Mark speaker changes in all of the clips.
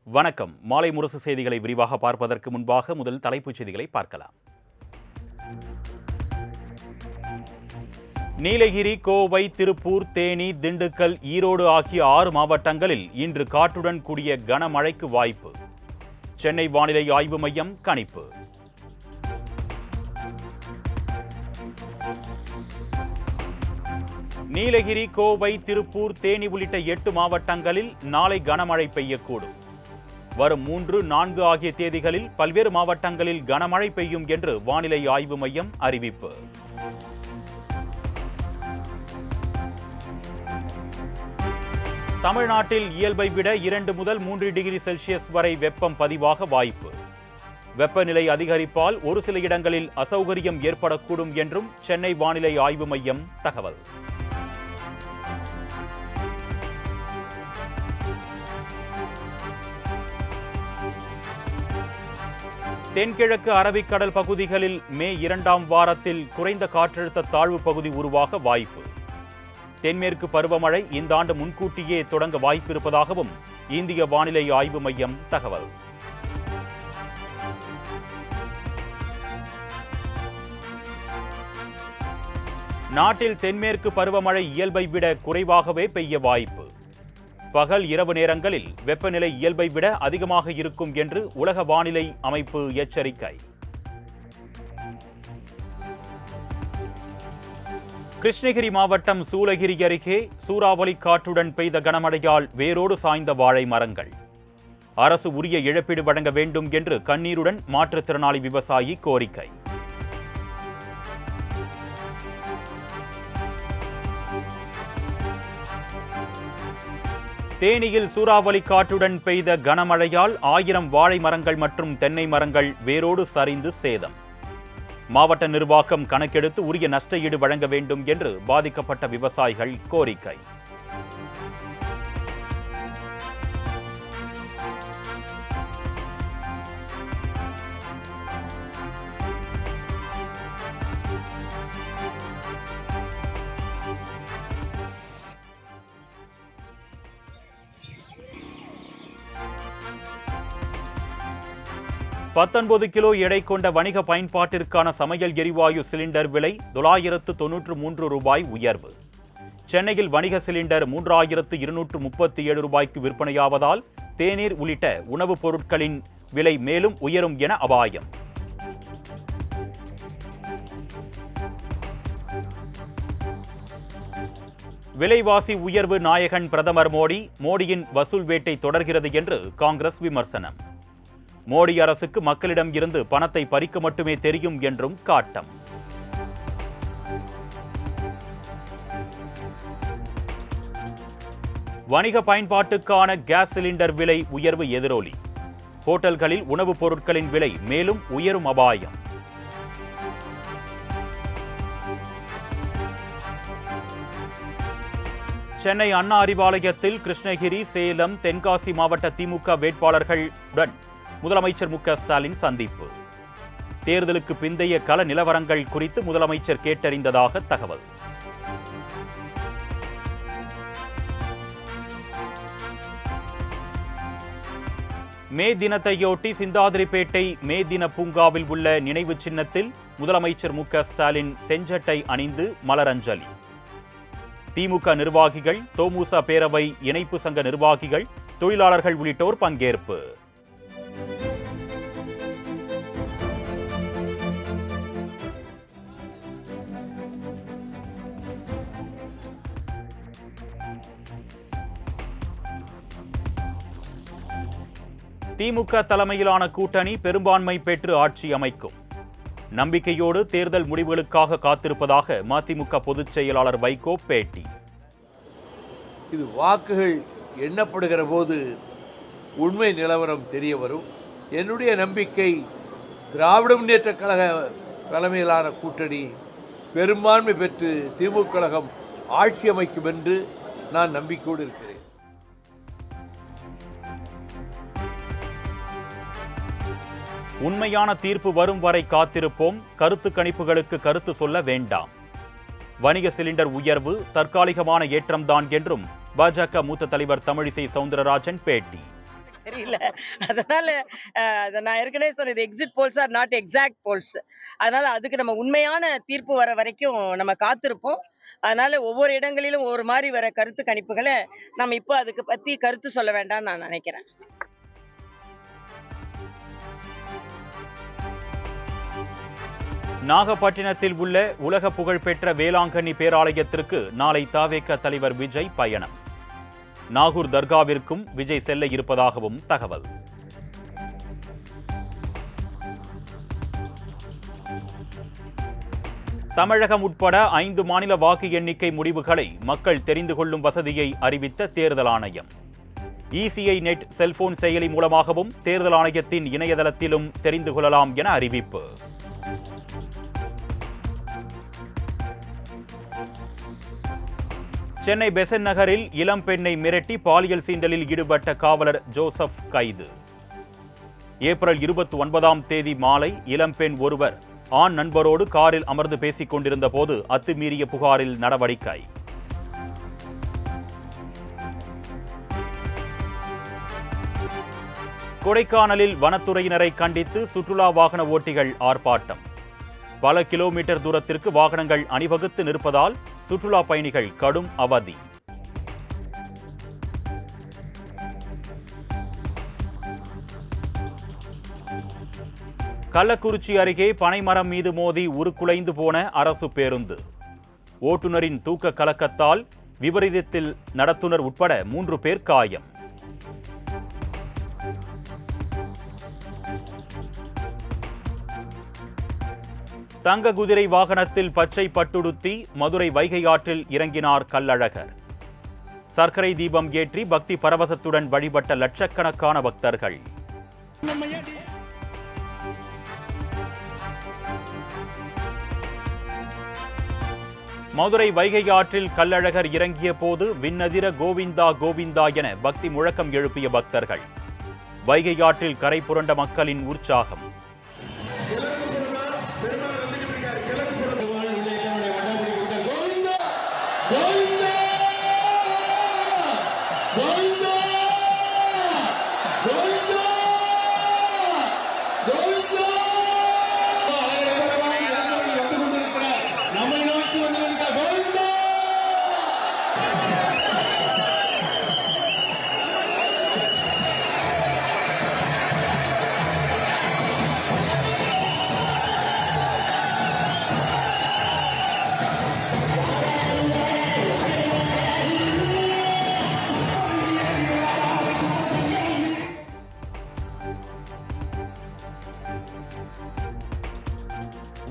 Speaker 1: வணக்கம். மாலை முரசு செய்திகளை விரிவாக பார்ப்பதற்கு முன்பாக முதல் தலைப்புச் செய்திகளை பார்க்கலாம். நீலகிரி, கோவை, திருப்பூர், தேனி, திண்டுக்கல், ஈரோடு ஆகிய 6 மாவட்டங்களில் இன்று காற்றுடன் கூடிய கனமழைக்கு வாய்ப்பு. சென்னை வானிலை ஆய்வு மையம் கணிப்பு. நீலகிரி, கோவை, திருப்பூர், தேனி உள்ளிட்ட 8 மாவட்டங்களில் நாளை கனமழை பெய்யக்கூடும். வரும் 3, 4 ஆகிய தேதிகளில் பல்வேறு மாவட்டங்களில் கனமழை பெய்யும் என்று வானிலை ஆய்வு மையம் அறிவிப்பு. தமிழ்நாட்டில் இயல்பை விட 2 முதல் 3 டிகிரி செல்சியஸ் வரை வெப்பம் பதிவாக வாய்ப்பு. வெப்பநிலை அதிகரிப்பால் ஒரு சில இடங்களில் அசௌகரியம் ஏற்படக்கூடும் என்றும் சென்னை வானிலை ஆய்வு மையம் தகவல். தென்கிழக்கு அரபிக்கடல் பகுதிகளில் மே 2ஆம் வாரத்தில் குறைந்த காற்றழுத்த தாழ்வு பகுதி உருவாக வாய்ப்பு. தென்மேற்கு பருவமழை இந்த ஆண்டு முன்கூட்டியே தொடங்க வாய்ப்பிருப்பதாகவும் இந்திய வானிலை ஆய்வு மையம் தகவல். நாட்டில் தென்மேற்கு பருவமழை இயல்பை விட குறைவாகவே பெய்ய வாய்ப்பு. பகல் இரவு நேரங்களில் வெப்பநிலை இயல்பை விட அதிகமாக இருக்கும் என்று உலக வானிலை அமைப்பு எச்சரிக்கை. கிருஷ்ணகிரி மாவட்டம் சூளகிரி அருகே சூறாவளி காற்றுடன் பெய்த கனமழையால் வேரோடு சாய்ந்த வாழை மரங்கள். அரசு உரிய இழப்பீடு வழங்க வேண்டும் என்று கண்ணீருடன் மாற்றுத்திறனாளி விவசாயி கோரிக்கை. தேனியில் சூறாவளி காற்றுடன் பெய்த கனமழையால் 1000 வாழை மரங்கள் மற்றும் தென்னை மரங்கள் வேரோடு சரிந்து சேதம். மாவட்ட நிர்வாகம் கணக்கெடுத்து உரிய நஷ்ட ஈடு வழங்க வேண்டும் என்று பாதிக்கப்பட்ட விவசாயிகள் கோரிக்கை. $19 கிலோ எடை கொண்ட வணிக பயன்பாட்டிற்கான சமையல் எரிவாயு சிலிண்டர் விலை $993 உயர்வு. சென்னையில் வணிக சிலிண்டர் $3237 விற்பனையாவதால் தேநீர் உள்ளிட்ட உணவுப் பொருட்களின் விலை மேலும் உயரும் என அபாயம். விலைவாசி உயர்வு நாயகன் பிரதமர் மோடியின் வசூல் வேட்டை தொடர்கிறது என்று காங்கிரஸ் விமர்சனம். மோடி அரசுக்கு மக்களிடம் இருந்து பணத்தை பறிக்க மட்டுமே தெரியும் என்றும் காட்டம். வணிக பயன்பாட்டுக்கான கேஸ் சிலிண்டர் விலை உயர்வு எதிரொலி. ஹோட்டல்களில் உணவுப் பொருட்களின் விலை மேலும் உயரும் அபாயம். சென்னை அண்ணா அறிவாலயத்தில் கிருஷ்ணகிரி, சேலம், தென்காசி மாவட்ட திமுக வேட்பாளர்களுடன் முதலமைச்சர் மு.க.ஸ்டாலின் சந்திப்பு. தேர்தலுக்கு பிந்தைய கள நிலவரங்கள் குறித்து முதலமைச்சர் கேட்டறிந்ததாக தகவல். மே தினத்தையொட்டி சிந்தாதிரிப்பேட்டை மே தின பூங்காவில் உள்ள நினைவு சின்னத்தில் முதலமைச்சர் மு.க.ஸ்டாலின் செஞ்சட்டை அணிந்து மலரஞ்சலி. திமுக நிர்வாகிகள், தொமுச பேரவை இணைப்பு சங்க நிர்வாகிகள், தொழிலாளர்கள் உள்ளிட்டோர் பங்கேற்பு. திமுக தலைமையிலான கூட்டணி பெரும்பான்மை பெற்று ஆட்சி அமைக்கும். நம்பிக்கையோடு தேர்தல் முடிவுகளுக்காக காத்திருப்பதாக மதிமுக பொதுச் செயலாளர் வைகோ பேட்டி.
Speaker 2: இது வாக்குகள் எண்ணப்படுகிற போது உண்மை நிலவரம் தெரிய வரும். என்னுடைய நம்பிக்கை திராவிட முன்னேற்றக் கழக தலைமையிலான கூட்டணி பெரும்பான்மை பெற்று திமுக கழகம் ஆட்சி அமைக்கும் என்று நான் நம்பிக்கையோடு இருக்கிறேன்.
Speaker 1: உண்மையான தீர்ப்பு வரும் வரை காத்திருப்போம். கருத்து கணிப்புகளுக்கு கருத்து சொல்ல வேண்டாம். வணிக சிலிண்டர் உயர்வு தற்காலிகமான ஏற்றம்தான் என்றும் பாஜக மூத்த தலைவர் தமிழிசை சவுந்தரராஜன் பேட்டி.
Speaker 3: தெரியல. அதனால அத நான் ஏற்கனவே சொன்னது exit polls are not exact polls. அதனால அதுக்கு நம்ம உண்மையான தீர்ப்பு வர வரைக்கும் நம்ம காத்திருப்போம். அதனால ஒவ்வொரு இடங்களிலும் ஒவ்வொரு மாரி வர கருத்து கணிப்புகள நம்ம இப்ப அதுக்கு பத்தி கருத்து சொல்ல வேண்டாம்னு நான் நினைக்கிறேன்.
Speaker 1: நாகப்பட்டினத்தில் உள்ள உலக புகழ்பெற்ற வேளாங்கண்ணி பேராலயத்திற்கு நாளை தவேக தலைவர் விஜய் பயணம். நாகூர் தர்காவிற்கும் விஜய் செல்ல இருப்பதாகவும் தகவல். தமிழகம் உட்பட 5 மாநில வாக்கு எண்ணிக்கை முடிவுகளை மக்கள் தெரிந்து கொள்ளும் வசதியை அறிவித்த தேர்தல் ஆணையம். இசிஐ நெட் செல்போன் செயலி மூலமாகவும் தேர்தல் ஆணையத்தின் இணையதளத்திலும் தெரிந்து கொள்ளலாம் என அறிவிப்பு. சென்னை பெசன்ட் நகரில் இளம் பெண்ணை மிரட்டி பாலியல் சீண்டலில் ஈடுபட்ட காவலர் ஜோசப் கைது. ஏப்ரல் 29ஆம் தேதி மாலை இளம்பெண் ஒருவர் ஆண் நண்பரோடு காரில் அமர்ந்து பேசிக் கொண்டிருந்த போது அத்துமீறிய புகாரில் நடவடிக்கை. கொடைக்கானலில் வனத்துறையினரை கண்டித்து சுற்றுலா வாகன ஓட்டிகள் ஆர்ப்பாட்டம். பல கிலோமீட்டர் தூரத்திற்கு வாகனங்கள் அணிவகுத்து நிற்பதால் சுற்றுலா பயணிகள் கடும் அவதி. கள்ளக்குறிச்சி அருகே பனைமரம் மீது மோதி உருக்குலைந்து போன அரசு பேருந்து. ஓட்டுநரின் தூக்க கலக்கத்தால் விபரீதத்தில் நடத்துனர் உட்பட 3 பேர் காயம். தங்க குதிரை வாகனத்தில் பச்சை பட்டுடுத்தி மதுரை வைகை ஆற்றில் இறங்கினார் கள்ளழகர். சர்க்கரை தீபம் ஏற்றி பக்தி பரவசத்துடன் வழிபட்ட லட்சக்கணக்கான பக்தர்கள். மதுரை வைகை ஆற்றில் கள்ளழகர் இறங்கிய போது விண்ணதிர கோவிந்தா கோவிந்தா என பக்தி முழக்கம் எழுப்பிய பக்தர்கள். வைகை ஆற்றில் கரை புரண்ட மக்களின் உற்சாகம்.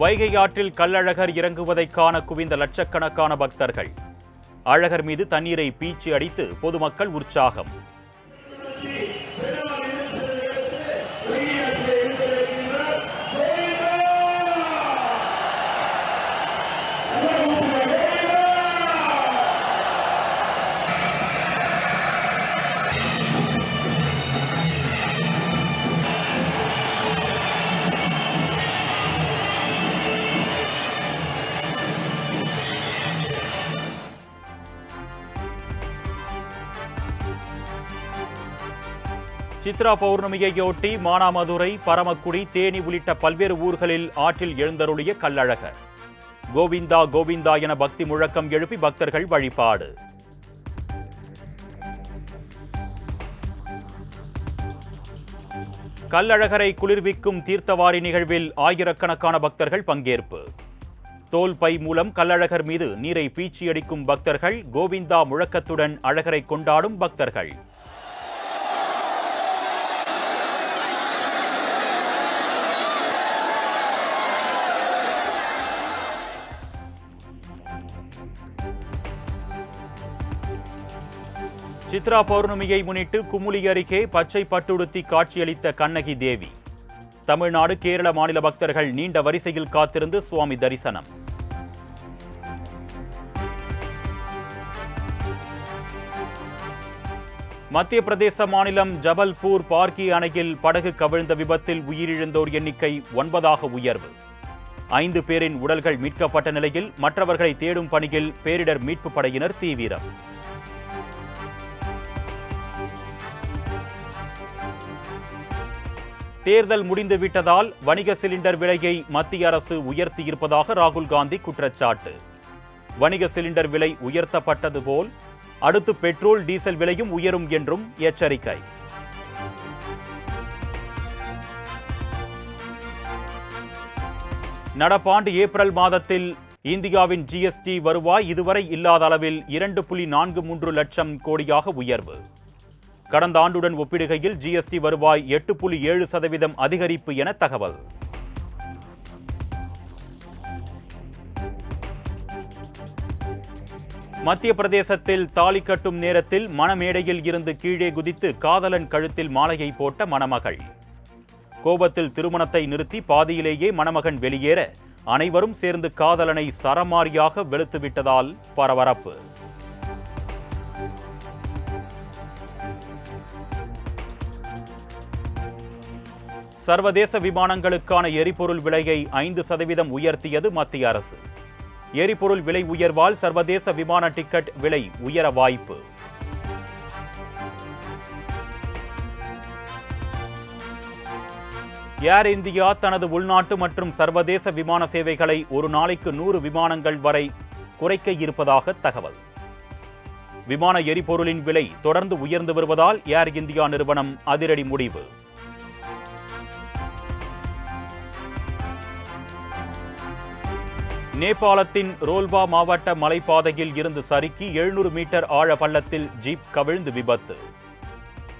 Speaker 1: வைகை ஆற்றில் கள்ளழகர் இறங்குவதை காண குவிந்த லட்சக்கணக்கான பக்தர்கள். அழகர் மீது தண்ணீரை பீச்சி அடித்து பொதுமக்கள் உற்சாகம். சித்ரா பௌர்ணமியையொட்டி மானாமதுரை, பரமக்குடி, தேனி உள்ளிட்ட பல்வேறு ஊர்களில் ஆற்றில் எழுந்தருளிய கள்ளழகர். கோவிந்தா கோவிந்தா என பக்தி முழக்கம் எழுப்பி பக்தர்கள் வழிபாடு. கள்ளழகரை குளிர்விக்கும் தீர்த்தவாரி நிகழ்வில் ஆயிரக்கணக்கான பக்தர்கள் பங்கேற்பு. தோல் பை மூலம் கள்ளழகர் மீது நீரை பீச்சியடிக்கும் பக்தர்கள். கோவிந்தா முழக்கத்துடன் அழகரை கொண்டாடும் பக்தர்கள். சித்ரா பௌர்ணமியை முன்னிட்டு குமுளி அருகே பச்சை பட்டுடுத்தி காட்சியளித்த கண்ணகி தேவி. தமிழ்நாடு, கேரள மாநில பக்தர்கள் நீண்ட வரிசையில் காத்திருந்து சுவாமி தரிசனம். மத்திய பிரதேச மாநிலம் ஜபல்பூர் பார்க்கி அணையில் படகு கவிழ்ந்த விபத்தில் உயிரிழந்தோர் எண்ணிக்கை 9ஆக உயர்வு. 5 பேரின் உடல்கள் மீட்கப்பட்ட நிலையில் மற்றவர்களை தேடும் பணியில் பேரிடர் மீட்பு படையினர் தீவிரம். தேர்தல் முடிந்துவிட்டதால் வணிக சிலிண்டர் விலையை மத்திய அரசு உயர்த்தியிருப்பதாக ராகுல் காந்தி குற்றச்சாட்டு. வணிக சிலிண்டர் விலை உயர்த்தப்பட்டது போல் அடுத்து பெட்ரோல் டீசல் விலையும் உயரும் என்றும் எச்சரிக்கை. நடப்பாண்டு ஏப்ரல் மாதத்தில் இந்தியாவின் ஜிஎஸ்டி வருவாய் இதுவரை இல்லாத அளவில் 2.43 லட்சம் கோடியாக உயர்வு. கடந்த ஆண்டுடன் ஒப்பிடுகையில் ஜிஎஸ்டி வருவாய் 8.7% அதிகரிப்பு என தகவல். மத்திய பிரதேசத்தில் தாலி கட்டும் நேரத்தில் மணமேடையில் இருந்து கீழே குதித்து காதலன் கழுத்தில் மாலையை போட்ட மணமகள். கோபத்தில் திருமணத்தை நிறுத்தி பாதியிலேயே மணமகன் வெளியேற அனைவரும் சேர்ந்து காதலனை சரமாரியாக வெளுத்துவிட்டதால் பரபரப்பு. சர்வதேச விமானங்களுக்கான எரிபொருள் விலையை 5% உயர்த்தியது மத்திய அரசு. எரிபொருள் விலை உயர்வால் சர்வதேச விமான டிக்கெட் விலை உயர வாய்ப்பு. ஏர் இந்தியா தனது உள்நாட்டு மற்றும் சர்வதேச விமான சேவைகளை ஒரு நாளைக்கு 100 விமானங்கள் வரை குறைக்க இருப்பதாக தகவல். விமான எரிபொருளின் விலை தொடர்ந்து உயர்ந்து வருவதால் ஏர் இந்தியா நிறுவனம் அதிரடி முடிவு. நேபாளத்தின் ரோல்பா மாவட்ட மலைப்பாதையில் இருந்து சறுக்கி 700 மீட்டர் ஆழ பள்ளத்தில் ஜீப் கவிழ்ந்து விபத்து.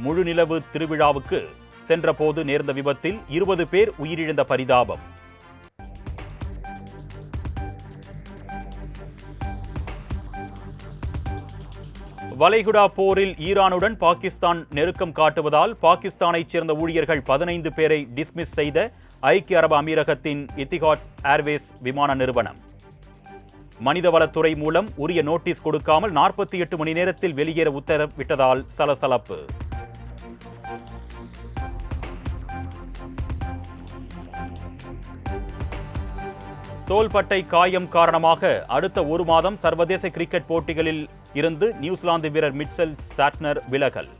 Speaker 1: முழுநிலவு திருவிழாவுக்கு சென்றபோது நேர்ந்த விபத்தில் 20 பேர் உயிரிழந்த பரிதாபம். வளைகுடா போரில் ஈரானுடன் பாகிஸ்தான் நெருக்கம் காட்டுவதால் பாகிஸ்தானைச் சேர்ந்த ஊழியர்கள் 15 பேரை டிஸ்மிஸ் செய்த ஐக்கிய அரபு அமீரகத்தின் இத்திஹாட் ஏர்வேஸ் விமான நிறுவனம். மனிதவளத்துறை மூலம் உரிய நோட்டீஸ் கொடுக்காமல் 48 மணி நேரத்தில் வெளியேற உத்தரவிட்டதால் சலசலப்பு. தோள்பட்டை காயம் காரணமாக அடுத்த ஒரு மாதம் சர்வதேச கிரிக்கெட் போட்டிகளில் இருந்து நியூசிலாந்து வீரர் மிட்செல் சாட்னர் விலகல்.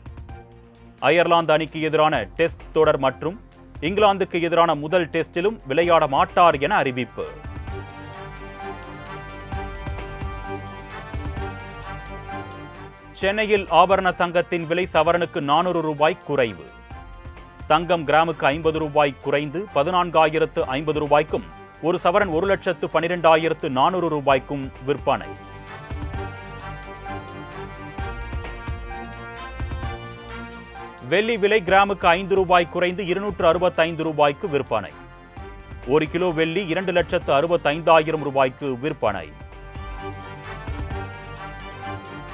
Speaker 1: அயர்லாந்து அணிக்கு எதிரான டெஸ்ட் தொடர் மற்றும் இங்கிலாந்துக்கு எதிரான முதல் டெஸ்டிலும் விளையாட மாட்டார் என அறிவிப்பு. சென்னையில் ஆபரண தங்கத்தின் விலை சவரனுக்கு 400 ரூபாய் குறைவு. தங்கம் கிராமுக்கு 50 ரூபாய் குறைந்து 14,050 ரூபாய்க்கும், ஒரு சவரன் 1,12,400 ரூபாய்க்கும் விற்பனை. வெள்ளி விலை கிராமுக்கு 5 ரூபாய் குறைந்து 265 ரூபாய்க்கு விற்பனை. 1 கிலோ வெள்ளி 2,65,000 ரூபாய்க்கு விற்பனை.